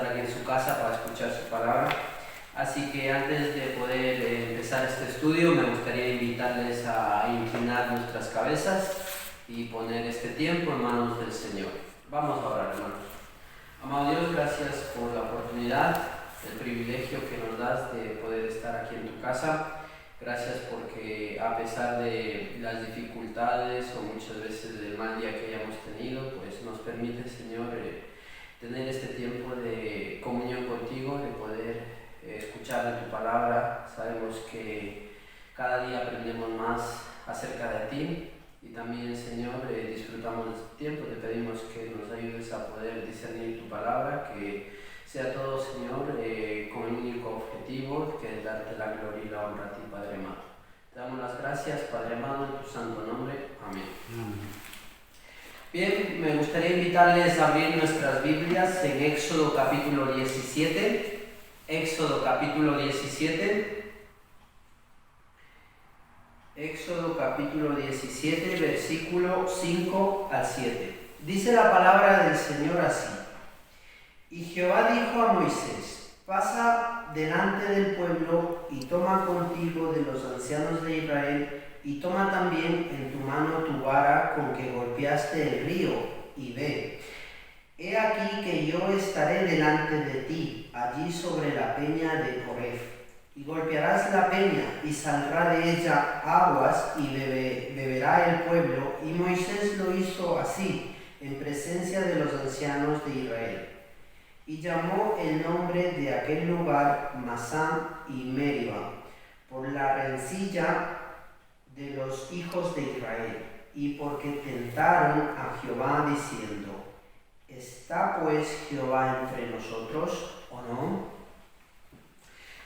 estar aquí en su casa para escuchar su palabra. Así que antes de poder empezar este estudio, me gustaría invitarles a inclinar nuestras cabezas y poner este tiempo en manos del Señor. Vamos a orar, hermanos. Amado Dios, gracias por la oportunidad, el privilegio que nos das de poder estar aquí en tu casa. Gracias porque a pesar de las dificultades o muchas veces del mal día que hayamos tenido, pues nos permite, Señor, tener este tiempo de comunión contigo, de poder escuchar de tu palabra. Sabemos que cada día aprendemos más acerca de ti y también, Señor, disfrutamos de este tiempo. Te pedimos que nos ayudes a poder discernir tu palabra, que sea todo, Señor, con el único objetivo que es darte la gloria y la honra a ti, Padre amado. Te damos las gracias, Padre amado, en tu santo nombre. Amén. Bien, me gustaría invitarles a abrir nuestras Biblias en Éxodo capítulo 17. Éxodo capítulo 17. Éxodo capítulo 17, versículo 5 al 7. Dice la palabra del Señor así. Y Jehová dijo a Moisés: pasa delante del pueblo y toma contigo de los ancianos de Israel, y toma también en tu mano tu vara con que golpeaste el río, y ve. He aquí que yo estaré delante de ti, allí sobre la peña de Horeb, y golpearás la peña, y saldrá de ella aguas, y beberá el pueblo. Y Moisés lo hizo así, en presencia de los ancianos de Israel. Y llamó el nombre de aquel lugar Masán y Meriba, por la rencilla de los hijos de Israel, y porque tentaron a Jehová diciendo: ¿está pues Jehová entre nosotros o no?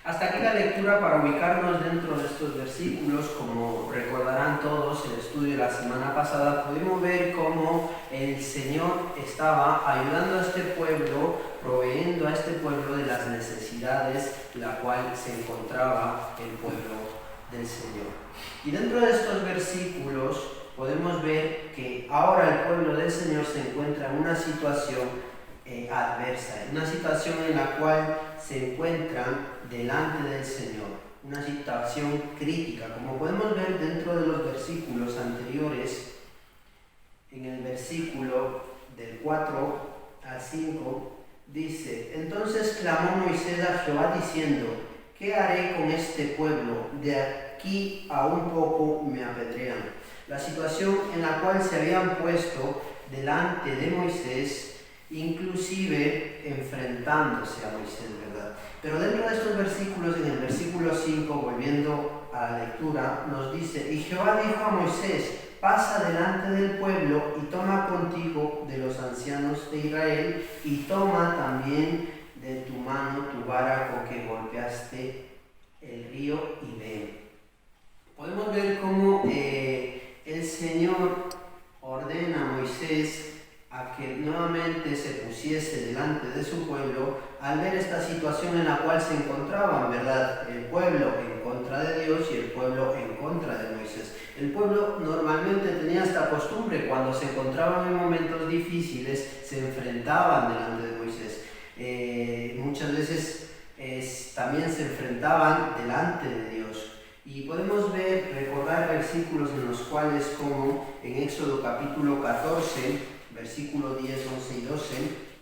Hasta aquí la lectura para ubicarnos dentro de estos versículos. Como recordarán todos, el estudio de la semana pasada pudimos ver cómo el Señor estaba ayudando a este pueblo, proveyendo a este pueblo de las necesidades en la cual se encontraba el pueblo del Señor. Y dentro de estos versículos podemos ver que ahora el pueblo del Señor se encuentra en una situación adversa, en una situación en la cual se encuentran delante del Señor, una situación crítica. Como podemos ver dentro de los versículos anteriores, en el versículo del 4 al 5, dice: entonces clamó Moisés a Jehová diciendo: ¿qué haré con este pueblo? De aquí a un poco me apedrean. La situación en la cual se habían puesto delante de Moisés, inclusive enfrentándose a Moisés, ¿verdad? Pero dentro de estos versículos, en el versículo 5, volviendo a la lectura, nos dice: y Jehová dijo a Moisés: pasa delante del pueblo y toma contigo de los ancianos de Israel, y toma también de tu mano tu vara con que golpeaste el río, y ve. Podemos ver cómo el Señor ordena a Moisés a que nuevamente se pusiese delante de su pueblo al ver esta situación en la cual se encontraban, ¿verdad? El pueblo en contra de Dios y el pueblo en contra de Moisés. El pueblo normalmente tenía esta costumbre: cuando se encontraban en momentos difíciles, se enfrentaban delante de Moisés. Muchas veces también se enfrentaban delante de Dios. Y podemos recordar versículos en los cuales, como en Éxodo capítulo 14, versículo 10, 11 y 12,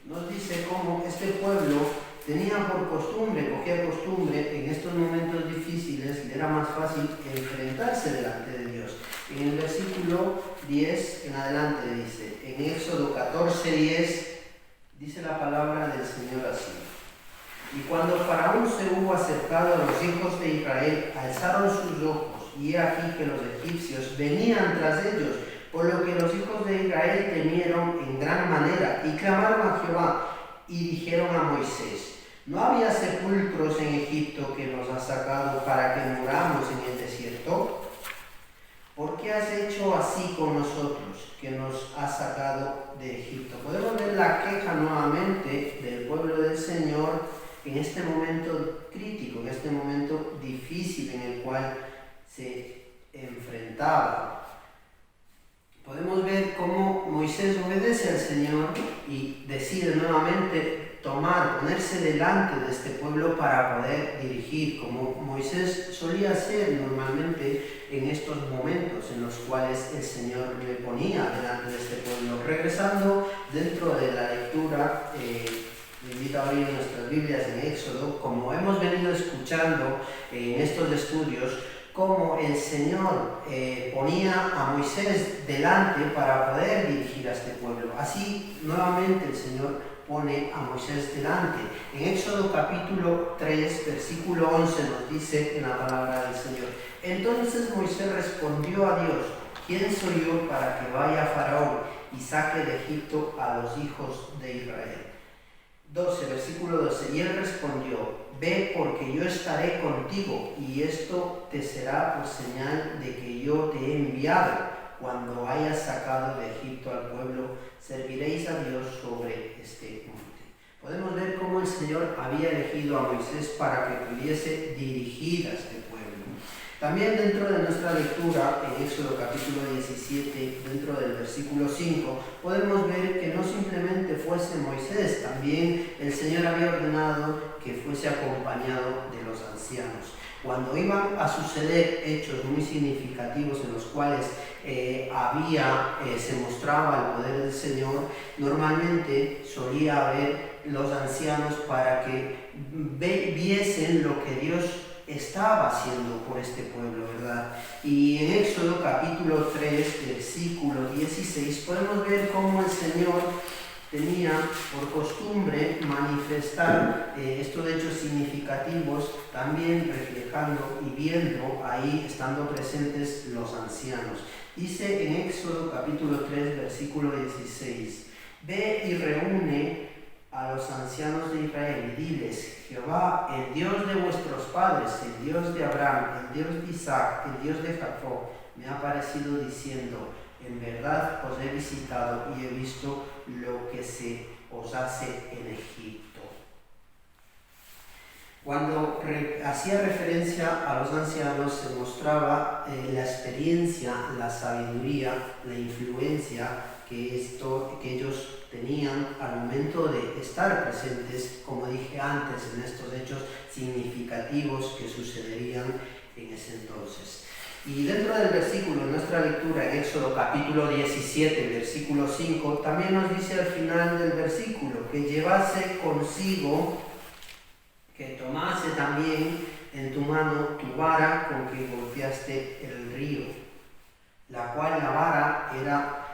nos dice cómo este pueblo tenía cogía costumbre en estos momentos difíciles, le era más fácil enfrentarse delante de Dios. En el versículo 10 en adelante dice, en Éxodo 14, 10, dice la palabra del Señor así: y cuando Faraón se hubo acercado a los hijos de Israel, alzaron sus ojos, y he aquí que los egipcios venían tras ellos, por lo que los hijos de Israel temieron en gran manera, y clamaron a Jehová, y dijeron a Moisés: ¿no había sepulcros en Egipto que nos has sacado para que muramos en el desierto? ¿Por qué has hecho así con nosotros, que nos has sacado de Egipto? Podemos ver la queja nuevamente del pueblo del Señor en este momento crítico, en este momento difícil en el cual se enfrentaba. Podemos ver cómo Moisés obedece al Señor y decide nuevamente ponerse delante de este pueblo para poder dirigir, como Moisés solía hacer normalmente en estos momentos en los cuales el Señor le ponía delante de este pueblo. Regresando dentro de la lectura, me invito a abrir nuestras Biblias en Éxodo, como hemos venido escuchando en estos estudios, cómo el Señor ponía a Moisés delante para poder dirigir a este pueblo. Así, nuevamente el Señor pone a Moisés delante. En Éxodo capítulo 3, versículo 11 nos dice en la palabra del Señor: entonces Moisés respondió a Dios: ¿quién soy yo para que vaya a Faraón y saque de Egipto a los hijos de Israel? 12, versículo 12, y él respondió: ve, porque yo estaré contigo, y esto te será por señal de que yo te he enviado. Cuando hayas sacado de Egipto al pueblo, serviréis a Dios sobre este monte. Podemos ver cómo el Señor había elegido a Moisés para que pudiese dirigir a este pueblo. También dentro de nuestra lectura, en Éxodo capítulo 17, dentro del versículo 5, podemos ver que no simplemente fuese Moisés, también el Señor había ordenado que fuese acompañado de los ancianos. Cuando iban a suceder hechos muy significativos en los cuales se mostraba el poder del Señor, normalmente solía haber los ancianos para que viesen lo que Dios estaba haciendo por este pueblo, ¿verdad? Y en Éxodo capítulo 3, versículo 16, podemos ver cómo el Señor tenía por costumbre manifestar estos hechos significativos, también reflejando y viendo ahí, estando presentes los ancianos. Dice en Éxodo capítulo 3, versículo 16, ve y reúne a los ancianos de Israel y diles: Jehová, el Dios de vuestros padres, el Dios de Abraham, el Dios de Isaac, el Dios de Jacob, me ha parecido diciendo: en verdad os he visitado y he visto lo que se os hace en Egipto. Cuando hacía referencia a los ancianos, se mostraba la experiencia, la sabiduría, la influencia que ellos tenían al momento de estar presentes, como dije antes, en estos hechos significativos que sucederían en ese entonces. Y dentro del versículo, en nuestra lectura, en Éxodo capítulo 17, versículo 5, también nos dice al final del versículo que llevase consigo, que tomase también en tu mano tu vara con que golpeaste el río, la cual la vara era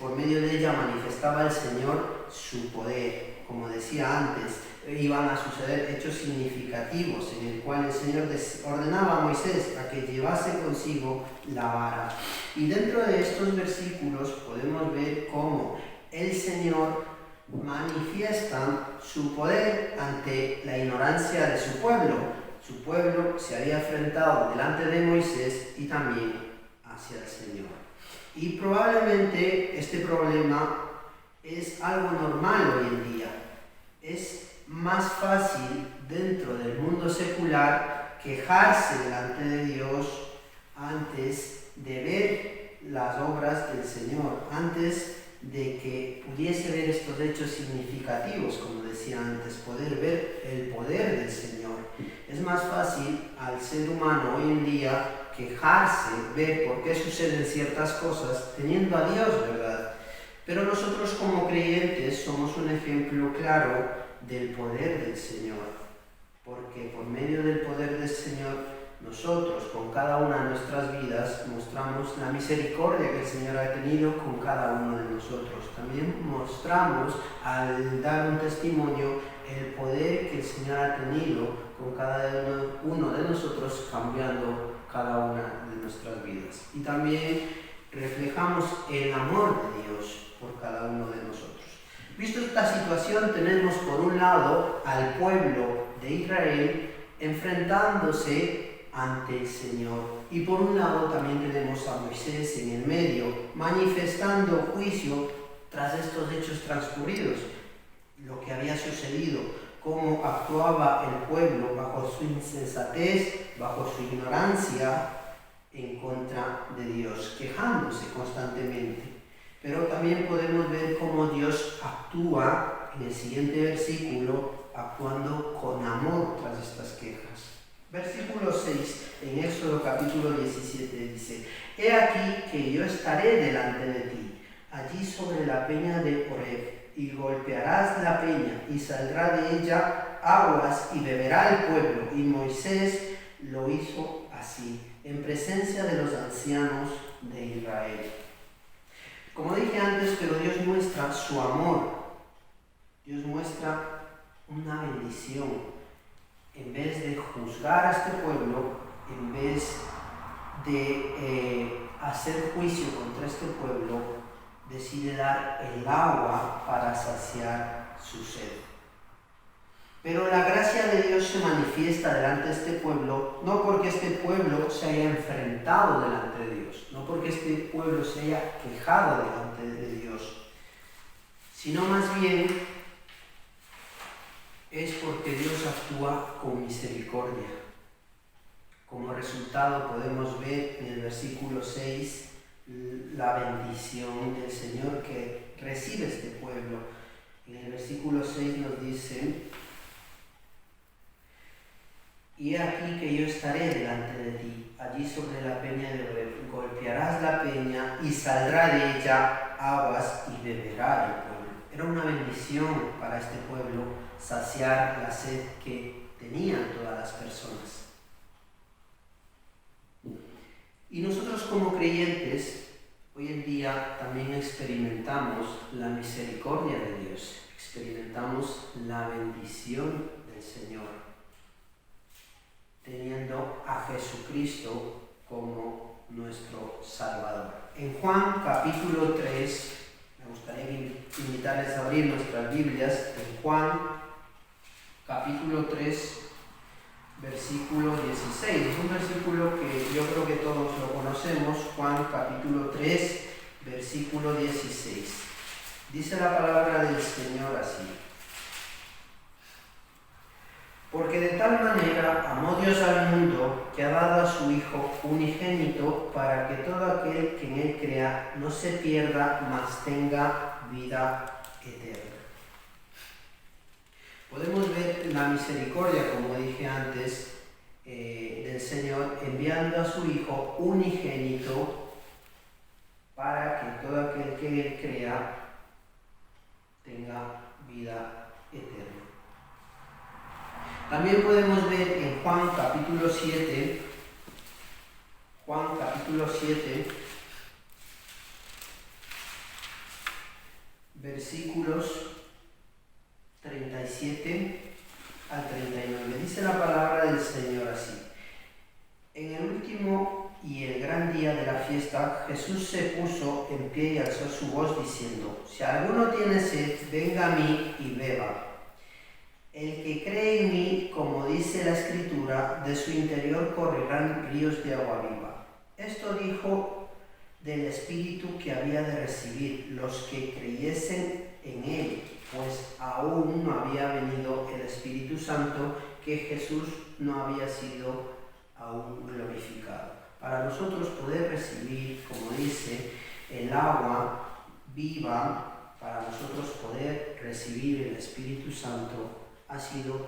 por medio de ella manifestaba el Señor su poder. Como decía antes, iban a suceder hechos significativos en el cual el Señor ordenaba a Moisés a que llevase consigo la vara. Y dentro de estos versículos podemos ver cómo el Señor manifiesta su poder ante la ignorancia de su pueblo. Su pueblo se había enfrentado delante de Moisés y también hacia el Señor. Y probablemente este problema es algo normal hoy en día. Es más fácil dentro del mundo secular quejarse delante de Dios antes de ver las obras del Señor, antes de que pudiese ver estos hechos significativos, como decía antes, poder ver el poder del Señor. Es más fácil al ser humano hoy en día quejarse, ver por qué suceden ciertas cosas, teniendo a Dios, ¿verdad? Pero nosotros como creyentes somos un ejemplo claro del poder del Señor, porque por medio del poder del Señor nosotros con cada una de nuestras vidas mostramos la misericordia que el Señor ha tenido con cada uno de nosotros. También mostramos al dar un testimonio el poder que el Señor ha tenido con cada uno de nosotros, cambiando cada una de nuestras vidas. Y también reflejamos el amor de Dios por cada uno de nosotros. Visto esta situación, tenemos por un lado al pueblo de Israel enfrentándose ante el Señor, y por un lado también tenemos a Moisés en el medio manifestando juicio tras estos hechos transcurridos, lo que había sucedido, cómo actuaba el pueblo bajo su insensatez, bajo su ignorancia en contra de Dios, quejándose constantemente. Pero también podemos ver cómo Dios actúa en el siguiente versículo actuando con amor tras estas quejas. Versículo 6, en Éxodo capítulo 17 dice: He aquí que yo estaré delante de ti, allí sobre la peña de Horeb, y golpearás la peña, y saldrá de ella aguas, y beberá el pueblo. Y Moisés lo hizo así, en presencia de los ancianos de Israel. Como dije antes, pero Dios muestra su amor, Dios muestra una bendición. En vez de juzgar a este pueblo, en vez de hacer juicio contra este pueblo, decide dar el agua para saciar su sed. Pero la gracia de Dios se manifiesta delante de este pueblo, no porque este pueblo se haya enfrentado delante de Dios, no porque este pueblo se haya quejado delante de Dios, sino más bien es porque Dios actúa con misericordia. Como resultado podemos ver en el versículo 6 la bendición del Señor que recibe este pueblo. En el versículo 6 nos dice: Y he aquí que yo estaré delante de ti, allí sobre la peña de Horeb. Golpearás la peña y saldrá de ella aguas y beberá el pueblo. Era una bendición para este pueblo saciar la sed que tenían todas las personas. Y nosotros como creyentes, hoy en día también experimentamos la misericordia de Dios, experimentamos la bendición del Señor, teniendo a Jesucristo como nuestro Salvador. En Juan capítulo 3, me gustaría invitarles a abrir nuestras Biblias, en Juan capítulo 3, versículo 16. Es un versículo que yo creo que todos lo conocemos. Juan capítulo 3, versículo 16. Dice la palabra del Señor así: Porque de tal manera amó Dios al mundo, que ha dado a su Hijo unigénito, para que todo aquel que en él crea no se pierda, mas tenga vida eterna. Podemos ver la misericordia, como dije antes, del Señor enviando a su Hijo unigénito para que todo aquel que en él crea tenga vida eterna. También podemos ver en Juan capítulo 7, versículos 37 al 39. Dice la palabra del Señor así: En el último y el gran día de la fiesta, Jesús se puso en pie y alzó su voz diciendo: Si alguno tiene sed, venga a mí y beba. El que cree en mí, como dice la Escritura, de su interior correrán ríos de agua viva. Esto dijo del Espíritu que había de recibir los que creyesen en él, pues aún no había venido el Espíritu Santo, que Jesús no había sido aún glorificado. Para nosotros poder recibir, como dice, el agua viva, para nosotros poder recibir el Espíritu Santo, ha sido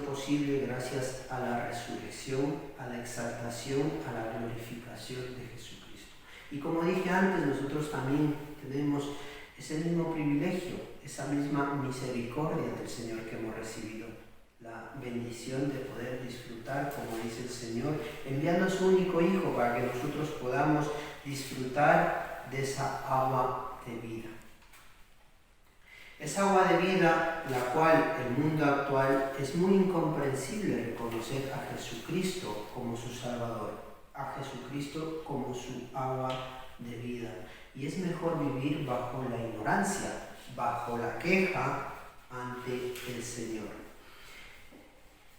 posible gracias a la resurrección, a la exaltación, a la glorificación de Jesucristo. Y como dije antes, nosotros también tenemos ese mismo privilegio, esa misma misericordia del Señor que hemos recibido, la bendición de poder disfrutar, como dice el Señor, enviando a su único Hijo para que nosotros podamos disfrutar de esa agua de vida. Esa agua de vida, la cual el mundo actual es muy incomprensible reconocer a Jesucristo como su Salvador, a Jesucristo como su agua de vida. Y es mejor vivir bajo la ignorancia, bajo la queja ante el Señor.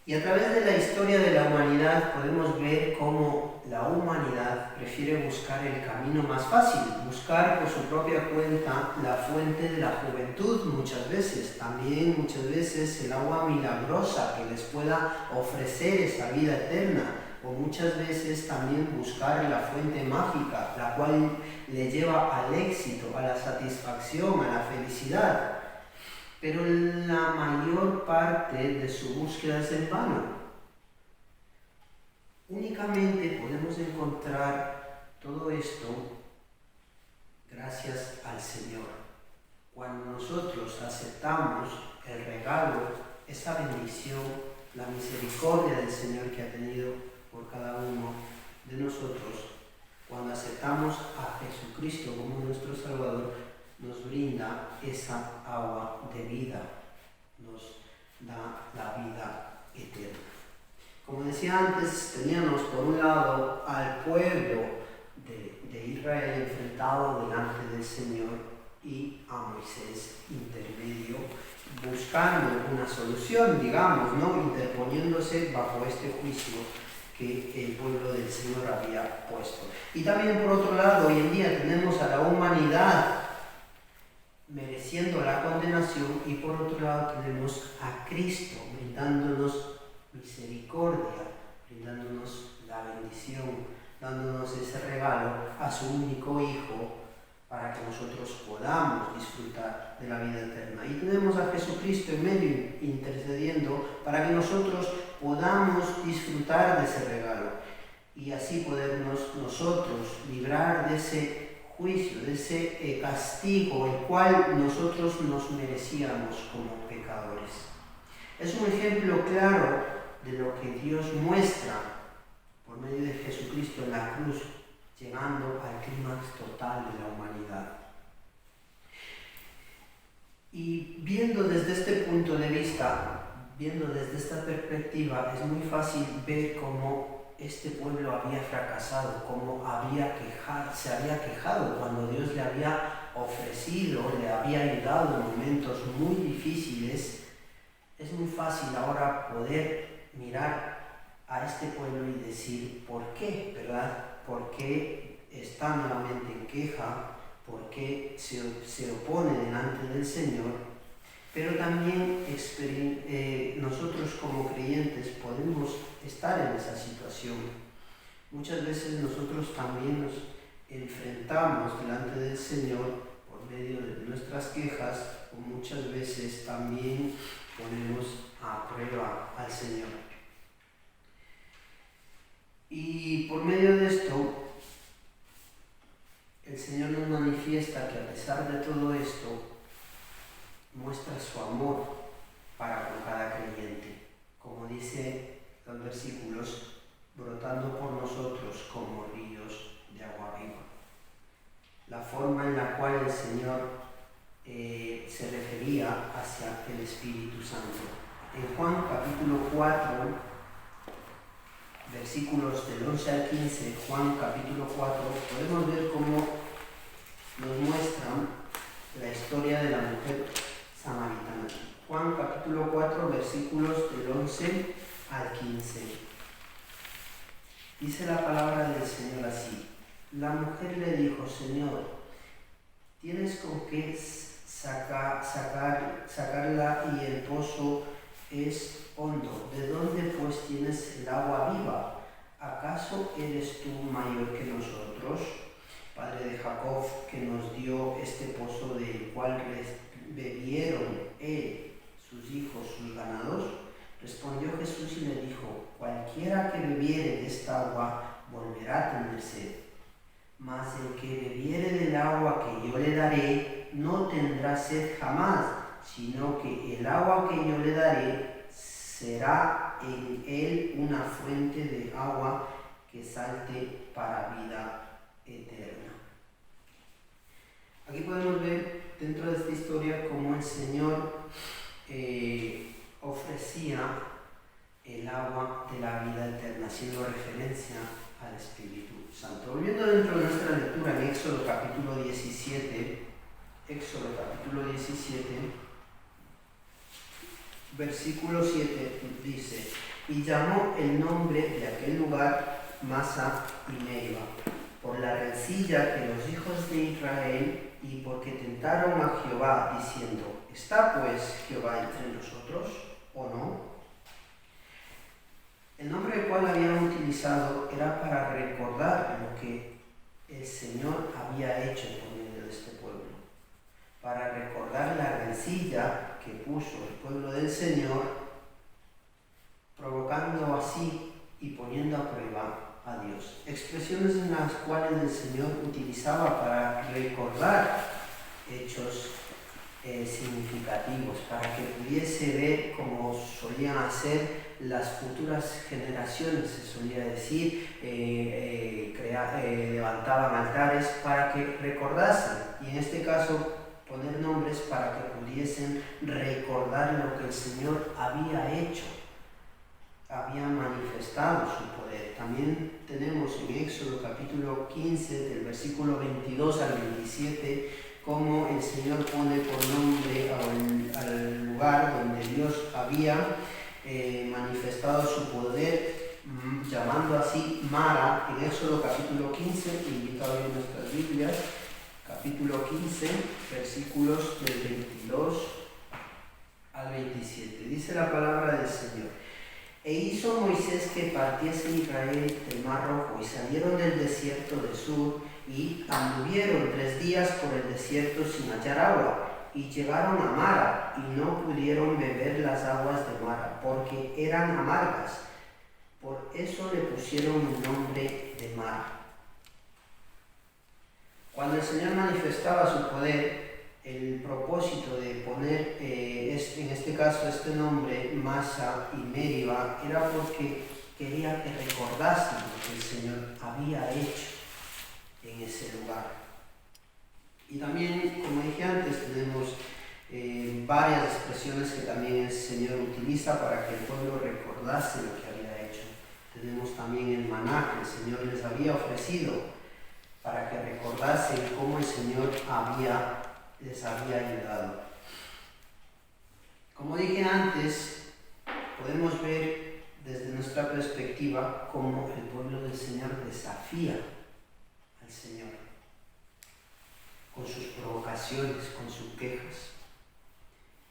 Y a través de la historia de la humanidad podemos ver cómo la humanidad prefiere buscar el camino más fácil, buscar por su propia cuenta la fuente de la juventud muchas veces, también muchas veces el agua milagrosa que les pueda ofrecer esa vida eterna, o muchas veces también buscar la fuente mágica, la cual le lleva al éxito, a la satisfacción, a la felicidad. pero la mayor parte de su búsqueda es en vano. Únicamente podemos encontrar todo esto gracias al Señor. Cuando nosotros aceptamos el regalo, esa bendición, la misericordia del Señor que ha tenido por cada uno de nosotros, cuando aceptamos a Jesucristo como nuestro Salvador, nos brinda esa agua de vida, nos da la vida eterna. Como decía antes, teníamos por un lado al pueblo de Israel enfrentado delante del Señor y a Moisés intermedio, buscando una solución, digamos, ¿no? Interponiéndose bajo este juicio que el pueblo del Señor había puesto. Y también por otro lado, hoy en día tenemos a la humanidad mereciendo la condenación y por otro lado tenemos a Cristo brindándonos misericordia, brindándonos la bendición, dándonos ese regalo a su único Hijo para que nosotros podamos disfrutar de la vida eterna. Y tenemos a Jesucristo en medio intercediendo para que nosotros podamos disfrutar de ese regalo y así podernos nosotros librar de ese juicio, de ese castigo el cual nosotros nos merecíamos como pecadores. Es un ejemplo claro de lo que Dios muestra por medio de Jesucristo en la cruz, llegando al clímax total de la humanidad. Y viendo desde este punto de vista, viendo desde esta perspectiva, es muy fácil ver cómo este pueblo había fracasado, cómo se había quejado cuando Dios le había ofrecido, le había ayudado en momentos muy difíciles. Es muy fácil ahora poder mirar a este pueblo y decir ¿por qué? ¿Verdad? ¿Por qué está nuevamente en queja? ¿Por qué se opone delante del Señor? Pero también nosotros como creyentes podemos estar en esa situación. Muchas veces nosotros también nos enfrentamos delante del Señor por medio de nuestras quejas, o muchas veces también ponemos a prueba al Señor. Y por medio de esto, el Señor nos manifiesta que a pesar de todo esto, muestra su amor para con cada creyente. Como dice los versículos, brotando por nosotros como ríos de agua viva. La forma en la cual el Señor se refería hacia el Espíritu Santo. En Juan capítulo 4, versículos del 11 al 15, Juan capítulo 4, podemos ver cómo nos muestran la historia de la mujer samaritana. Juan capítulo 4, versículos del 11 al 15. Dice la palabra del Señor así: la mujer le dijo, Señor, ¿tienes con qué sacarla y el pozo es hondo? ¿De dónde pues tienes el agua viva? ¿Acaso eres tú mayor que nosotros, padre de Jacob, que nos dio este pozo del cual bebieron él, sus hijos, sus ganados? Respondió Jesús y le dijo, cualquiera que bebiere de esta agua volverá a tener sed, mas el que bebiere del agua que yo le daré no tendrá sed jamás, sino que el agua que yo le daré será en él una fuente de agua que salte para vida eterna. Aquí podemos ver dentro de esta historia cómo el Señor ofrecía el agua de la vida eterna, haciendo referencia al Espíritu Santo. Volviendo dentro de nuestra lectura en Éxodo capítulo 17, versículo 7 dice, y llamó el nombre de aquel lugar Masa y Meriba, por la rencilla que los hijos de Israel y porque tentaron a Jehová diciendo, ¿está pues Jehová entre nosotros o no? El nombre el cual habían utilizado era para recordar lo que el Señor había hecho por medio de este pueblo, para recordar la rencilla que puso el pueblo del Señor, provocando así y poniendo a prueba a Dios. Expresiones en las cuales el Señor utilizaba para recordar hechos significativos, para que pudiese ver como solían hacer las futuras generaciones. Se solía decir, levantaban altares para que recordasen, y en este caso poner nombres para que pudiesen recordar lo que el Señor había hecho, había manifestado su poder. También tenemos en Éxodo capítulo 15, del versículo 22 al 27, cómo el Señor pone por nombre al lugar donde Dios había manifestado su poder, llamando así Mara. En Éxodo capítulo 15, invito a ver nuestras Biblias, capítulo 15, versículos del 22 al 27. Dice la palabra del Señor: E hizo Moisés que partiese Israel del Mar Rojo, y salieron del desierto de Sur, y anduvieron 3 días por el desierto sin hallar agua, y llegaron a Mara, y no pudieron beber las aguas de Mara, porque eran amargas. Por eso le pusieron el nombre de Mara. Cuando el Señor manifestaba su poder, el propósito de poner, en este caso, este nombre, Masa y Meriba, era porque quería que recordasen lo que el Señor había hecho en ese lugar. Y también, como dije antes, tenemos varias expresiones que también el Señor utiliza para que el pueblo recordase lo que había hecho. Tenemos también el maná que el Señor les había ofrecido, para que recordasen cómo el Señor les había ayudado. Como dije antes, podemos ver desde nuestra perspectiva cómo el pueblo del Señor desafía al Señor con sus provocaciones, con sus quejas.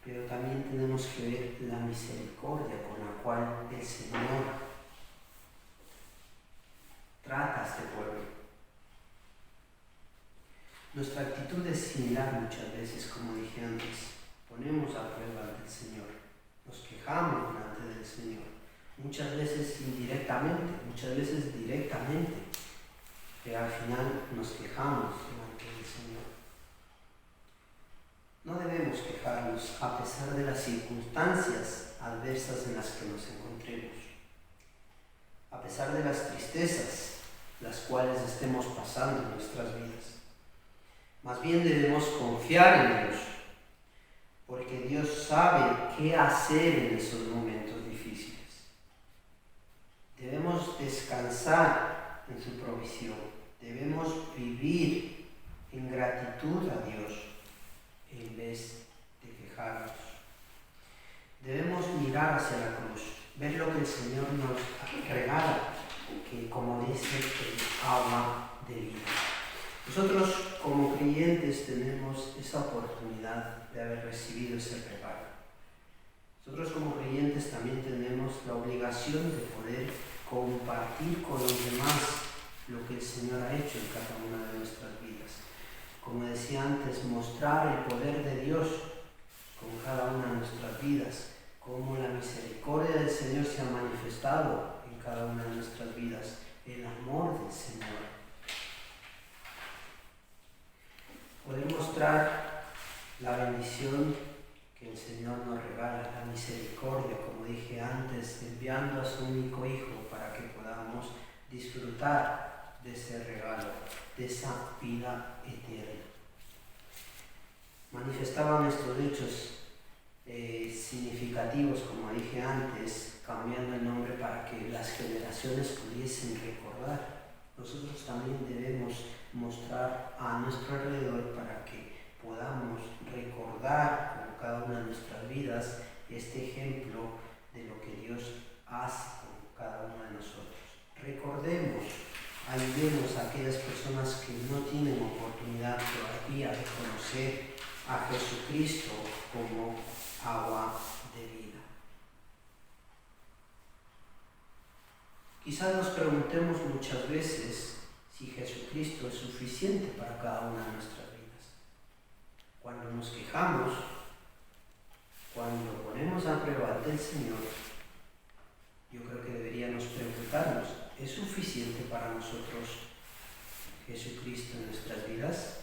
Pero también tenemos que ver la misericordia con la cual el Señor trata a este pueblo. Nuestra actitud es similar muchas veces, como dije antes. Ponemos a prueba ante el Señor, nos quejamos delante del Señor, muchas veces indirectamente, muchas veces directamente, pero al final nos quejamos delante del Señor. No debemos quejarnos a pesar de las circunstancias adversas en las que nos encontremos, a pesar de las tristezas las cuales estemos pasando en nuestras vidas. Más bien debemos confiar en Dios, porque Dios sabe qué hacer en esos momentos difíciles. Debemos descansar en su provisión, debemos vivir en gratitud a Dios en vez de quejarnos. Debemos mirar hacia la cruz, ver lo que el Señor nos regala, que como dice, el agua de vida. Nosotros como creyentes tenemos esa oportunidad de haber recibido ese regalo. Nosotros como creyentes también tenemos la obligación de poder compartir con los demás lo que el Señor ha hecho en cada una de nuestras vidas. Como decía antes, mostrar el poder de Dios con cada una de nuestras vidas, cómo la misericordia del Señor se ha manifestado en cada una de nuestras vidas, el amor del Señor. Poder mostrar la bendición que el Señor nos regala, la misericordia, como dije antes, enviando a su único Hijo para que podamos disfrutar de ese regalo, de esa vida eterna. Manifestaban estos hechos significativos, como dije antes, cambiando el nombre para que las generaciones pudiesen recordar. Nosotros también debemos mostrar a nuestro alrededor para que podamos recordar con cada una de nuestras vidas este ejemplo de lo que Dios hace con cada uno de nosotros. Recordemos, ayudemos a aquellas personas que no tienen oportunidad todavía de conocer a Jesucristo como agua de vida. Quizás nos preguntemos muchas veces si Jesucristo es suficiente para cada una de nuestras vidas. Cuando nos quejamos, cuando ponemos a prueba ante el Señor, yo creo que deberíamos preguntarnos, ¿es suficiente para nosotros Jesucristo en nuestras vidas?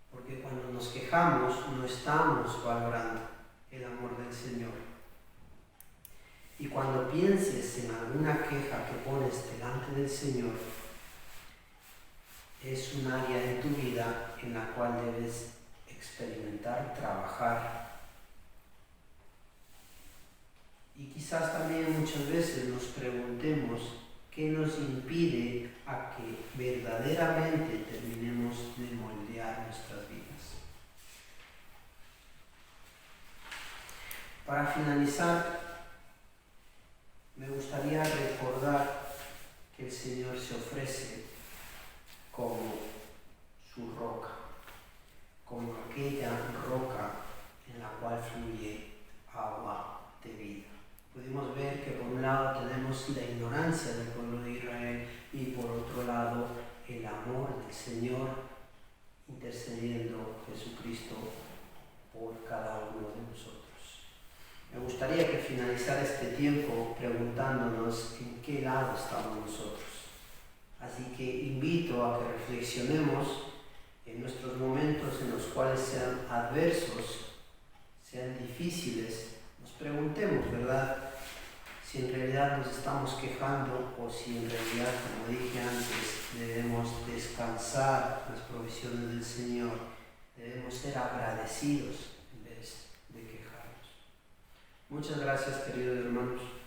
Porque cuando nos quejamos no estamos valorando el amor del Señor. Y cuando pienses en alguna queja que pones delante del Señor, es un área en tu vida en la cual debes experimentar, trabajar. Y quizás también muchas veces nos preguntemos qué nos impide a que verdaderamente terminemos de moldear nuestras vidas. Para finalizar, me gustaría recordar que el Señor se ofrece como su roca, como aquella roca en la cual fluye agua de vida. Pudimos ver que por un lado tenemos la ignorancia del pueblo de Israel y por otro lado el amor del Señor intercediendo Jesucristo por cada uno de nosotros. Me gustaría que finalizara este tiempo preguntándonos en qué lado estamos nosotros. Así que invito a que reflexionemos en nuestros momentos en los cuales sean adversos, sean difíciles, nos preguntemos, ¿verdad?, si en realidad nos estamos quejando o si en realidad, como dije antes, debemos descansar las provisiones del Señor, debemos ser agradecidos en vez de quejarnos. Muchas gracias, queridos hermanos.